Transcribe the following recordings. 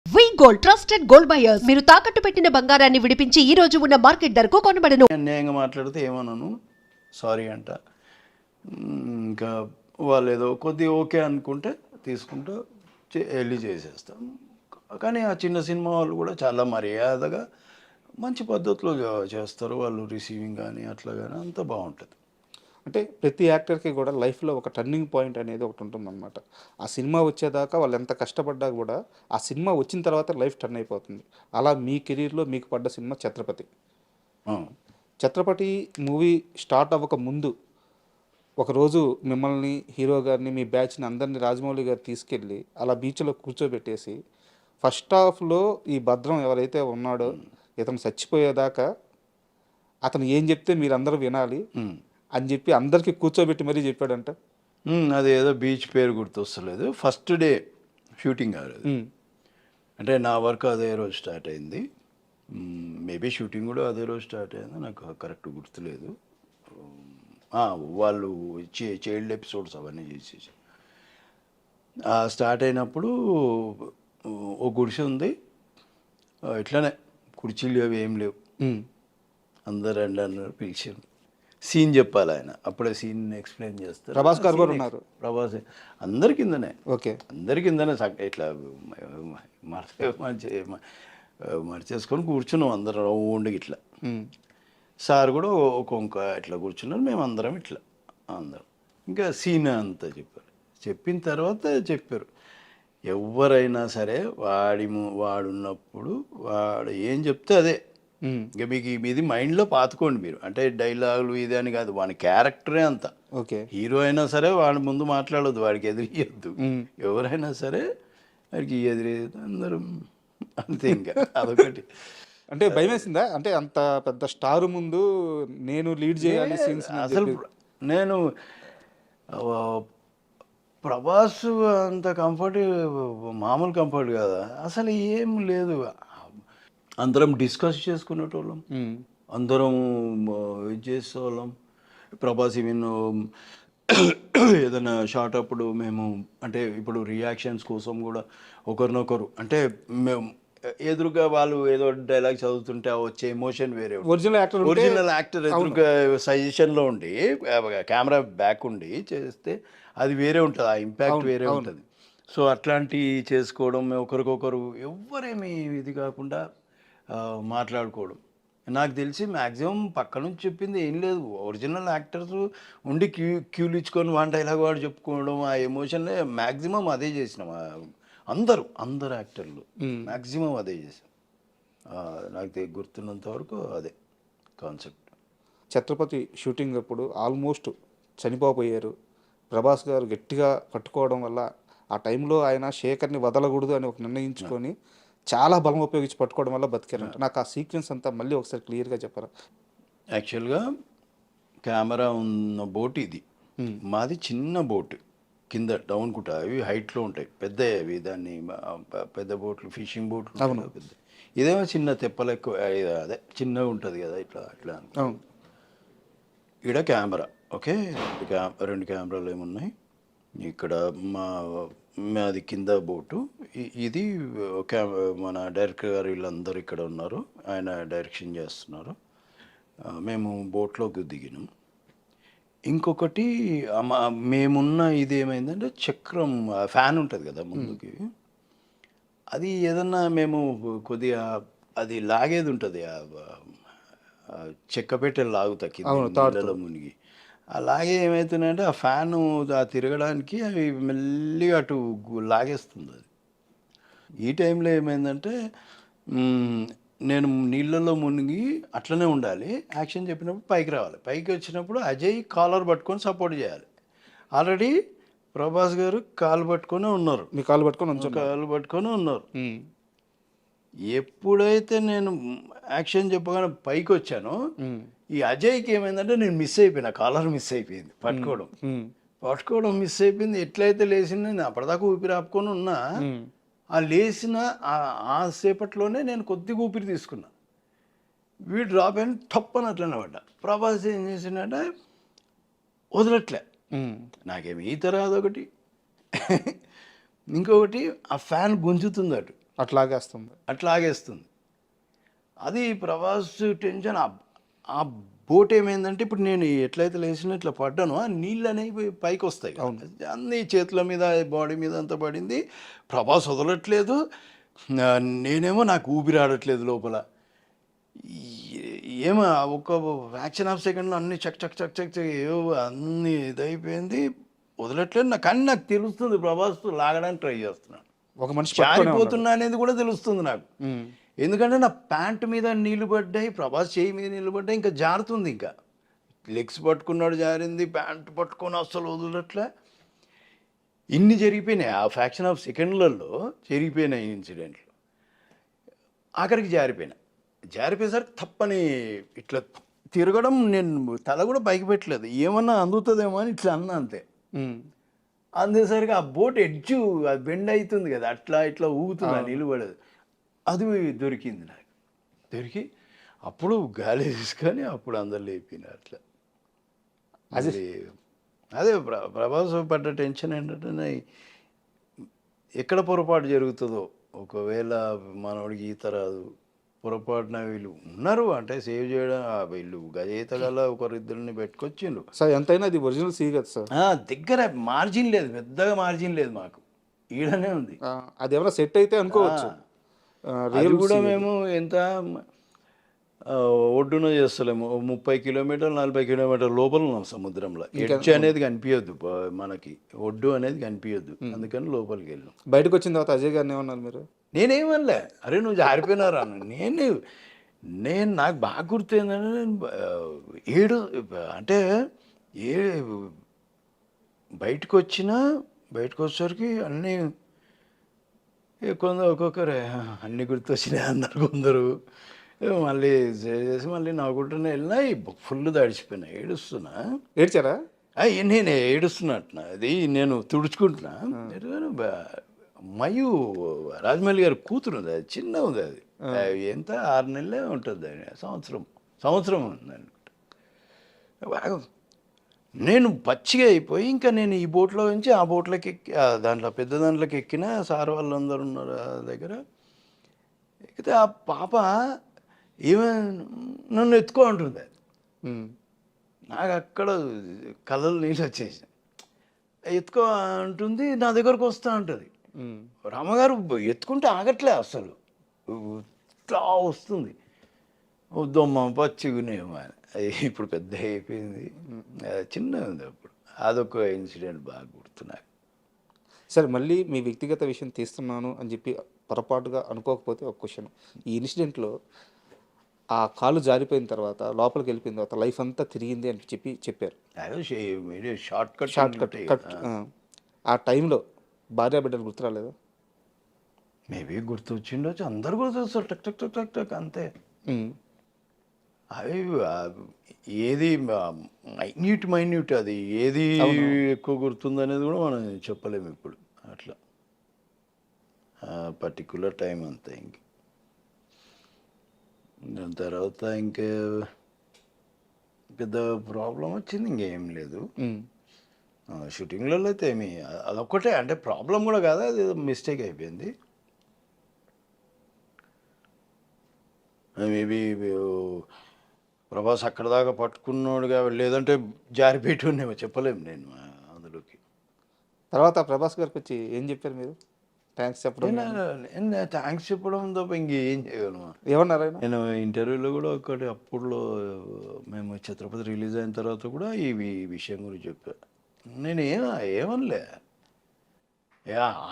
Gold trusted gold buyers మీరు తాకట్టు పెట్టిన బంగారాన్ని విడిపించి ఈ రోజు ఉన్న మార్కెట్ ధరకు కొనబడను. అన్యాయంగా మాట్లాడితే ఏమన్నాను సారీ అంట. ఇంకా వాళ్ళు ఏదో కొద్ది ఓకే అనుకుంటే తీసుకుంటూ వెళ్ళి చేసేస్తాం. కానీ ఆ చిన్న సినిమా వాళ్ళు కూడా చాలా మర్యాదగా మంచి పద్ధతిలో చేస్తారు. వాళ్ళు రిసీవింగ్ కానీ అట్లా కానీ అంతా బాగుంటుంది. అంటే ప్రతి యాక్టర్కి కూడా లైఫ్లో ఒక టర్నింగ్ పాయింట్ అనేది ఒకటి ఉంటుందన్నమాట. ఆ సినిమా వచ్చేదాకా వాళ్ళు ఎంత కష్టపడ్డా కూడా ఆ సినిమా వచ్చిన తర్వాత లైఫ్ టర్న్ అయిపోతుంది. అలా మీ కెరీర్లో మీకు పడ్డ cinema Chhatrapati. Chhatrapati movie start అవ్వక ముందు ఒకరోజు మిమ్మల్ని హీరో గారిని మీ బ్యాచ్ని అందరినీ రాజమౌళి గారు తీసుకెళ్ళి అలా బీచ్లో కూర్చోబెట్టేసి ఫస్ట్ హాఫ్లో ఈ భద్రం ఎవరైతే ఉన్నాడో ఇతను చచ్చిపోయేదాకా అతను ఏం చెప్తే మీరందరూ వినాలి అని చెప్పి అందరికీ కూర్చోబెట్టి మరీ చెప్పాడంట. అది ఏదో బీచ్ పేరు గుర్తొస్తలేదు. ఫస్ట్ డే షూటింగ్ అది. అంటే నా వర్క్ అదే రోజు స్టార్ట్ అయింది. మేబీ షూటింగ్ కూడా అదే రోజు స్టార్ట్ అయింది, నాకు కరెక్ట్ గుర్తులేదు. వాళ్ళు చైల్డ్ ఎపిసోడ్స్ అవన్నీ చేసేసి స్టార్ట్ అయినప్పుడు ఓ గుడిసె ఉంది. ఇట్లానే కుర్చీలు అవి ఏం లేవు. అందరు రండి అన్నారు, పిలిచారు. సీన్ చెప్పాలి ఆయన, అప్పుడే సీన్ ఎక్స్ప్లెయిన్ చేస్తారు. ప్రభాస్ గారు కూడా ఉన్నారు. ప్రభాస్ అందరి కిందనే. ఓకే, అందరి కిందనే ఇట్లా మర్చేసుకొని కూర్చున్నాం అందరం రౌండ్కి ఇట్లా. సార్ కూడా ఒక్కొక్క ఇట్లా కూర్చున్నారు, మేము అందరం ఇట్లా అందరం. ఇంకా సీన్ అంతా చెప్పారు. చెప్పిన తర్వాత చెప్పారు ఎవరైనా సరే వాడున్నప్పుడు వాడు ఏం చెప్తే అదే. ఇంకా మీకు ఇది మైండ్లో పాతుకోండి మీరు. అంటే డైలాగులు ఇది అని కాదు, వాడి క్యారెక్టరే అంత. ఓకే, హీరో అయినా సరే వాడి ముందు మాట్లాడొద్దు, వాడికి ఎదిరియొద్దు. ఎవరైనా సరే వాడికి ఎదిరియద్దు, అందరం అంతే. ఇంకా అదొకటి. అంటే భయం వేసిందా? అంటే అంత పెద్ద స్టార్ ముందు నేను లీడ్ చేయాలి సీన్స్. అసలు నేను ప్రభాస్ అంత కంఫర్ట్ మామూలు కంఫర్ట్ కదా అసలు ఏం లేదు. అందరం డిస్కస్ చేసుకునేటోళ్ళం, అందరం ఇది చేసేవాళ్ళం. ప్రభాస్ ఈవెన్ ఏదైనా షార్ట్ అప్పుడు మేము అంటే ఇప్పుడు రియాక్షన్స్ కోసం కూడా ఒకరినొకరు అంటే మేము ఎదురుగా వాళ్ళు ఏదో డైలాగ్ చదువుతుంటే వచ్చే ఎమోషన్ వేరే. ఒరిజినల్ యాక్టర్ ఎదురుగా సజెషన్లో ఉండి కెమెరా బ్యాక్ ఉండి చేస్తే అది వేరే ఉంటుంది, ఆ ఇంపాక్ట్ వేరే ఉంటుంది. సో అట్లాంటివి చేసుకోవడం, ఒకరికొకరు ఎవరేమి ఇది కాకుండా మాట్లాడుకోవడం. నాకు తెలిసి మ్యాక్సిమం పక్క నుంచి చెప్పింది ఏం లేదు. ఒరిజినల్ యాక్టర్స్ ఉండి క్యూలు ఇచ్చుకొని వన్ డైలాగ్ వాడు చెప్పుకోవడం, ఆ ఎమోషన్లే మ్యాక్సిమం అదే చేసినాం. అందరు యాక్టర్లు మ్యాక్సిమం అదే చేసాం. నాకు గుర్తున్నంత వరకు అదే కాన్సెప్ట్. ఛత్రపతి షూటింగ్ అప్పుడు ఆల్మోస్ట్ చనిపోయారు. ప్రభాస్ గారు గట్టిగా పట్టుకోవడం వల్ల ఆ టైంలో ఆయన శేఖర్ని వదలకూడదు అని ఒక నిర్ణయించుకొని చాలా బలం ఉపయోగించి పట్టుకోవడం వల్ల బతికారంట. నాకు ఆ సీక్వెన్స్ అంతా మళ్ళీ ఒకసారి క్లియర్గా చెప్పారా? యాక్చువల్గా కెమెరా ఉన్న బోట్ ఇది, మాది చిన్న బోట్ కింద డౌన్ కుట, అవి హైట్లో ఉంటాయి, పెద్ద అవి. దాన్ని పెద్ద బోట్లు ఫిషింగ్ బోట్లు పెద్ద. ఇదేమో చిన్న తెప్పలెక్కు, అదే చిన్నగా ఉంటుంది కదా ఇట్లా అట్లా. ఇక్కడ కెమెరా ఓకే, రెండు కెమెరాలు ఏమున్నాయి ఇక్కడ. మాది కింద బోటు, ఇది మన డైరెక్టర్ గారు వీళ్ళందరూ ఇక్కడ ఉన్నారు, ఆయన డైరెక్షన్ చేస్తున్నారు. మేము బోట్లోకి దిగినాం. ఇంకొకటి మేమున్న ఇది ఏమైందంటే చక్రం ఫ్యాన్ ఉంటుంది కదా ముందుకి, అది ఏదన్నా మేము కొద్దిగా అది లాగేది ఉంటుంది, చెక్క పెట్టెలు లాగుతా కింద మునిగి. అలాగే ఏమవుతున్నాయంటే ఆ ఫ్యాను తిరగడానికి అవి మెల్లిగా అటు లాగేస్తుంది అది. ఈ టైంలో ఏమైందంటే నేను నీళ్ళల్లో మునిగి అట్లనే ఉండాలి, యాక్షన్ చెప్పినప్పుడు పైకి రావాలి. పైకి వచ్చినప్పుడు అజయ్ కాలర్ పట్టుకొని సపోర్ట్ చేయాలి. ఆల్రెడీ ప్రభాస్ గారు కాలు పట్టుకొని ఉన్నారు, మీ కాలు పట్టుకొని ఉన్నారు. ఎప్పుడైతే నేను యాక్షన్ చెప్పగానే పైకి వచ్చానో ఈ అజయ్కి ఏమైందంటే నేను మిస్ అయిపోయినా, కాలర్ మిస్ అయిపోయింది, పట్టుకోవడం మిస్ అయిపోయింది. ఎట్లయితే లేచింది నేను అప్పటిదాకా ఊపిరి ఆపుకొని ఉన్నా, ఆ లేచిన ఆ సేపట్లోనే నేను కొద్దిగా ఊపిరి తీసుకున్నా. వీడు డ్రాప్ అయిన తప్పని అట్లనే పడ్డా. ప్రభాస్ ఏం చేసిందంటే వదలట్లే. నాకేమి ఈత రాదు ఒకటి, ఇంకొకటి ఆ ఫ్యాన్ గుంజుతుంది అటు. అట్లాగేస్తుంది. అట్లాగేస్తుంది. అది ప్రభాస్ టెన్షన్. ఆ బోట్ ఏమైందంటే ఇప్పుడు నేను ఎట్లయితే లేచినా ఇట్లా పడ్డానో ఆ నీళ్ళు అనేవి పైకి వస్తాయి కదా. అన్ని చేతుల మీద బాడీ మీద అంతా పడింది. ప్రభాస్ వదలట్లేదు, నేనేమో నాకు ఊపిరి ఆడట్లేదు లోపల. ఏమో ఒక ఫ్రాక్షన్ ఆఫ్ సెకండ్లో అన్ని చక్ చక్ చక్ చక్ చక్ ఏవో అన్ని ఇదైపోయింది. వదలట్లేదు నాకు, కానీ నాకు తెలుస్తుంది ప్రభాస్ లాగడానికి ట్రై చేస్తున్నాను, ఒక మనిషి పట్టుకునే ఉన్నాడు. జారిపోతున్నా అనేది కూడా తెలుస్తుంది నాకు. ఉమ్. ఎందుకంటే నా ప్యాంటు మీద నీళ్లు పడ్డాయి, ప్రభాస్ చేయి మీద నీళ్లు పడ్డాయి, ఇంకా జారుతుంది. ఇంకా లెగ్స్ పట్టుకున్నాడు, జారింది, ప్యాంటు పట్టుకొని అస్సలు వదలట్లే. ఇన్ని జరిగిపోయినాయి ఆ ఫ్రాక్షన్ ఆఫ్ సెకండ్లలో, జరిగిపోయినాయి ఇన్సిడెంట్లు. ఆఖరికి జారిపోయేసరికి తప్పని ఇట్లా తిరగడం, నేను తల కూడా పైకి పెట్టలేదు, ఏమన్నా అందుతుందేమో అని ఇట్లా అన్నా అంతే. ఉమ్. అందేసరికి ఆ బోట్ ఎడ్జు అది బెండ్ అవుతుంది కదా, అట్లా ఇట్లా ఊగుతుంది, నిలబడదు. అది దొరికింది నాకు. దొరికి అప్పుడు గాలి తీసుకొని అప్పుడు అందరు లేపినారు అట్లా. అదే ప్రభాస్ పడ్డ టెన్షన్ ఏంటంటే ఎక్కడ పొరపాటు జరుగుతుందో, ఒకవేళ మనోడికి ఈత రాదు, పొరపాటున వీళ్ళు ఉన్నారు అంటే సేవ్ చేయడం, వీళ్ళు గజయిత గల ఒకరిద్దరిని పెట్టుకొచ్చిండ్రు సార్. ఎంతైనా అది ఒరిజినల్ సీ కదా సార్. దగ్గర మార్జిన్ లేదు, పెద్దగా మార్జిన్ లేదు మాకు, ఈడనే ఉంది. అది ఏమైనా సెట్ అయితే అనుకోవచ్చు. అది కూడా మేము ఎంత ఒడ్డున చేస్తలేము, 30 కిలోమీటర్లు 40 కిలోమీటర్ల లోపల ఉన్నాం సముద్రంలో. ఎడ్జ్ అనేది కనిపించద్దు మనకి, ఒడ్డు అనేది కనిపించద్దు, అందుకని లోపలికి వెళ్ళాం. బయటకు వచ్చిన తర్వాత అజయ్ గారిని ఏమన్నారు మీరు? నేనేమనలే, అరే నువ్వు జారిపోయినారా అన్న. నేను నాకు బాగా గుర్తు ఏంటంటే, నేను అంటే బయటకు వచ్చేసరికి అన్నీ కొందరు ఒక్కొక్కరే అన్నీ గుర్తొచ్చినాయి అన్నారు కొందరు. మళ్ళీ చేసి మళ్ళీ నవ్వుకుంటూనే వెళ్ళినా, ఫుల్ తడిచిపోయినా, ఏడుస్తున్నా. ఏడ్చారా? నేను ఏడుస్తున్నట్టు, అది నేను తుడుచుకుంటున్నా. మయూ రాజమౌళి గారి కూతురు ఉంది, అది చిన్న ఉంది, అది ఎంత 6 నెలలే ఉంటుంది, సంవత్సరం ఉంది అనుకుంటా. నేను పచ్చిగా అయిపోయి ఇంకా నేను ఈ బోట్లో నుంచి ఆ బోట్లోకి ఎక్కి, దాంట్లో పెద్ద దాంట్లోకి ఎక్కిన, సార్ వాళ్ళందరూ ఉన్నారు ఆ దగ్గర. ఎక్కితే ఆ పాప నన్ను ఎత్తుకో అంటుంది. నాకు అక్కడ కళ్ళలో నీళ్ళు వచ్చేసాయి. ఎత్తుకో అంటుంది, నా దగ్గరకు వస్తా ఉంటుంది. రామగారు ఎత్తుకుంటే ఆగట్లే అసలు, ఇట్లా వస్తుంది. వద్దమ్మ పచ్చిగునేమో అని. ఇప్పుడు పెద్ద అయిపోయింది, చిన్న ఉంది అప్పుడు. అదొక ఇన్సిడెంట్ బాగా గుర్తున్నాను. సరే, మళ్ళీ మీ వ్యక్తిగత విషయం తీస్తున్నాను అని చెప్పి పొరపాటుగా అనుకోకపోతే ఒక క్వశ్చన్. ఈ ఇన్సిడెంట్లో ఆ కాలు జారిపోయిన తర్వాత, లోపలికి వెళ్ళిపోయిన తర్వాత లైఫ్ అంతా తిరిగింది అని చెప్పారు. Short cut. ఆ టైంలో భార్య బిడ్డలు గుర్తురాలేదా? మేబీ గుర్తొచ్చిండొచ్చు, అందరు గుర్తొస్తారు, టక్ టక్ టక్ టక్ టక్ అంతే. అవి ఏది మైన్యూట్ అది ఏది ఎక్కువ గుర్తుంది అనేది కూడా మనం చెప్పలేము ఇప్పుడు. అట్లా పర్టికులర్ టైం అంతే. ఇంక దాని తర్వాత ఇంకే పెద్ద ప్రాబ్లం వచ్చింది, ఇంకేం లేదు. షూటింగ్లలో అయితే ఏమి అదొక్కటే, అంటే ప్రాబ్లం కూడా కాదు, అది మిస్టేక్ అయిపోయింది. మేబీ ప్రభాస్ అక్కడ దాకా పట్టుకున్నాడుగా, లేదంటే జారిపెట్టుకునేమో, చెప్పలేము నేను అందులోకి. తర్వాత ప్రభాస్ గారికి వచ్చి ఏం చెప్పారు మీరు? థ్యాంక్స్ చెప్పడం? థ్యాంక్స్ చెప్పడం తప్ప ఇంకేం చేయగలను. ఏమన్నారు? నేను ఇంటర్వ్యూలో కూడా ఒకటి, అప్పుడులో మేము ఛత్రపతి రిలీజ్ అయిన తర్వాత కూడా ఈ విషయం గురించి చెప్పా. నేను ఏమనలే,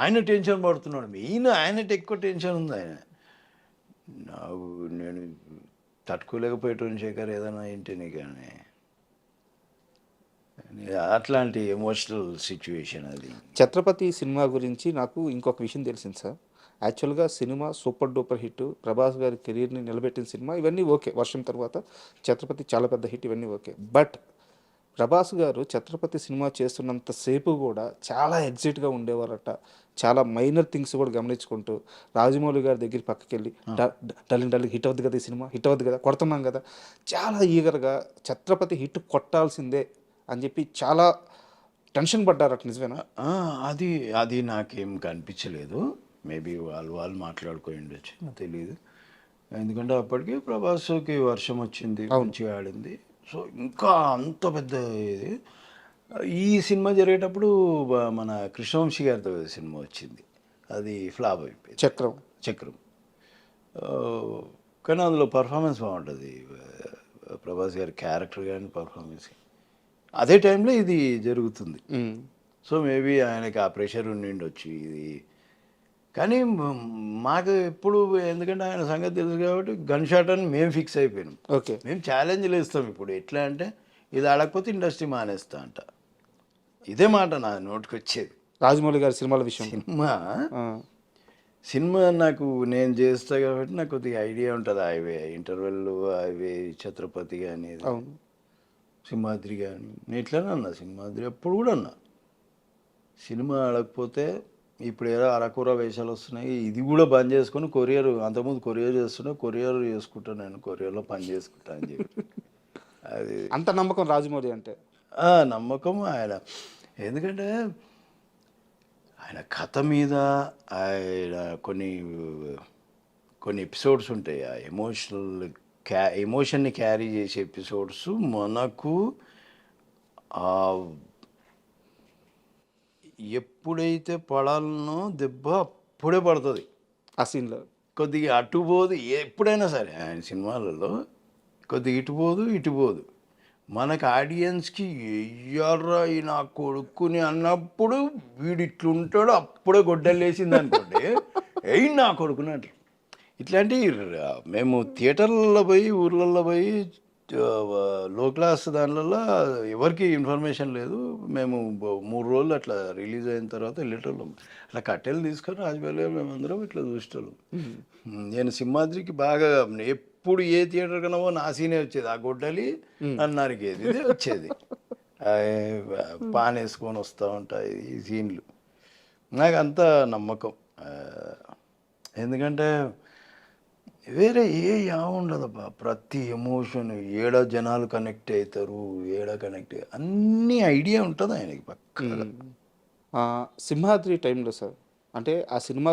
ఆయన టెన్షన్ పడుతున్నాడు, ఆయనకి ఎక్కువ టెన్షన్ ఉంది. నేను తట్టుకోలేకపోయేటోని శేఖర్ ఏదైనా ఇంటిని, కానీ అట్లాంటి ఎమోషనల్ సిచ్యువేషన్ అది. ఛత్రపతి సినిమా గురించి నాకు ఇంకొక విషయం తెలిసింది సార్. యాక్చువల్గా cinema super duper hit, Prabhas గారి కెరీర్ని నిలబెట్టిన సినిమా, ఇవన్నీ ఓకే. వర్షం తర్వాత ఛత్రపతి చాలా పెద్ద హిట్, ఇవన్నీ ఓకే. బట్ ప్రభాస్ గారు ఛత్రపతి సినిమా చేస్తున్నంతసేపు కూడా చాలా ఎగ్జైట్గా ఉండేవారట. చాలా మైనర్ థింగ్స్ కూడా గమనించుకుంటూ రాజమౌళి గారి దగ్గర పక్కకి వెళ్ళి డల్లింగ్ హిట్ అవుద్ది కదా, ఈ సినిమా హిట్ అవుద్ది కదా, కొడుతున్నాం కదా, చాలా ఈగర్గా ఛత్రపతి హిట్ కొట్టాల్సిందే అని చెప్పి చాలా టెన్షన్ పడ్డారట. నిజమేనా? అది నాకేం కనిపించలేదు. మేబీ వాళ్ళు మాట్లాడుకొని ఉండొచ్చు, నాకు తెలియదు. ఎందుకంటే అప్పటికి ప్రభాస్కి వర్షం వచ్చింది, మంచిగా ఆడింది. సో ఇంకా అంత పెద్ద ఇది. ఈ సినిమా జరిగేటప్పుడు మన కృష్ణవంశీ గారితో సినిమా వచ్చింది, అది ఫ్లాప్ అయిపోయింది, చక్రం. చక్రం. ఆ, కానీ అందులో పర్ఫార్మెన్స్ బాగుంటుంది, ప్రభాస్ గారి క్యారెక్టర్ కానీ పర్ఫార్మెన్స్. అదే టైంలో ఇది జరుగుతుంది. సో మేబీ ఆయనకి ఆ ప్రెషర్ ఉండిండొచ్చు ఇది. కానీ మాకు ఎప్పుడు, ఎందుకంటే ఆయన సంగతి తెలుసు కాబట్టి గన్ షాట్ అని మేము ఫిక్స్ అయిపోయినాం. ఓకే. మేము ఛాలెంజ్లు ఇస్తాం ఇప్పుడు. ఎట్లా అంటే ఇది ఆడకపోతే ఇండస్ట్రీ మానేస్తా అంట, ఇదే మాట నా నోటికి వచ్చేది. రాజమౌళి గారి సినిమాల విషయం. సినిమా నాకు నేను చేస్తా కాబట్టి నాకు కొద్దిగా ఐడియా ఉంటుంది. హైవే ఇంటర్వెల్, హైవే, ఛత్రపతి కానీ, అవును, సింహాద్రి కానీ. నేను ఇట్లానే అన్నా, సింహాద్రి అప్పుడు కూడా అన్నా, సినిమా ఆడకపోతే ఇప్పుడు ఏదో అరకూర వేషాలు వస్తున్నాయి, ఇది కూడా బంద్ చేసుకొని కొరియర్, అంతకుముందు కొరియర్ చేస్తున్నా, కొరియర్ చేసుకుంటాను, నేను కొరియర్లో పని చేసుకుంటా అని చెప్పి. అది అంత నమ్మకం రాజమౌళి అంటే. నమ్మకం ఆయన. ఎందుకంటే ఆయన కథ మీద ఆయన కొన్ని ఎపిసోడ్స్ ఉంటాయి, ఆ ఎమోషన్ని క్యారీ చేసే ఎపిసోడ్స్ మనకు ఎప్పుడైతే పడాలనో దెబ్బ అప్పుడే పడుతుంది ఆ సీన్లో. కొద్దిగా అటు పోదు, ఎప్పుడైనా సరే ఆయన సినిమాలలో కొద్దిగా ఇటు పోదు. మనకు ఆడియన్స్కి ఎయ్యర్రా ఈ నా కొడుకుని అన్నప్పుడు వీడు ఇట్లుంటాడు, అప్పుడే గొడ్డలేసింది అనుకోండి, ఎయ్యి నా కొడుకుని అంటారు. ఇట్లాంటి మేము థియేటర్లలో పోయి, ఊర్లలో పోయి, లో క్లాస్ దానిలలో ఎవరికి ఇన్ఫర్మేషన్ లేదు. మేము 3 రోజులు అట్లా రిలీజ్ అయిన తర్వాత వెళ్ళేటోళ్ళం. అట్లా కట్టెలు తీసుకొని రాజమౌళి మేమందరం ఇట్లా చూసేటోళ్ళం. నేను సింహాద్రికి బాగా ఎప్పుడు ఏ థియేటర్ కన్నా నా సీనే వచ్చేది, ఆ గొడ్డలి అన్నారికేది ఇదే వచ్చేది, పాన్ వేసుకొని వస్తూ ఉంటాయి ఈ సీన్లు. నాకు అంత నమ్మకం. ఎందుకంటే వేరే ఉండదబ్బా, ప్రతి ఎమోషన్ ఏడ జనాలు కనెక్ట్ అవుతారు, అన్ని ఐడియా ఉంటుంది ఆయనకి పక్క. సింహాద్రి టైంలో సార్, అంటే ఆ సినిమా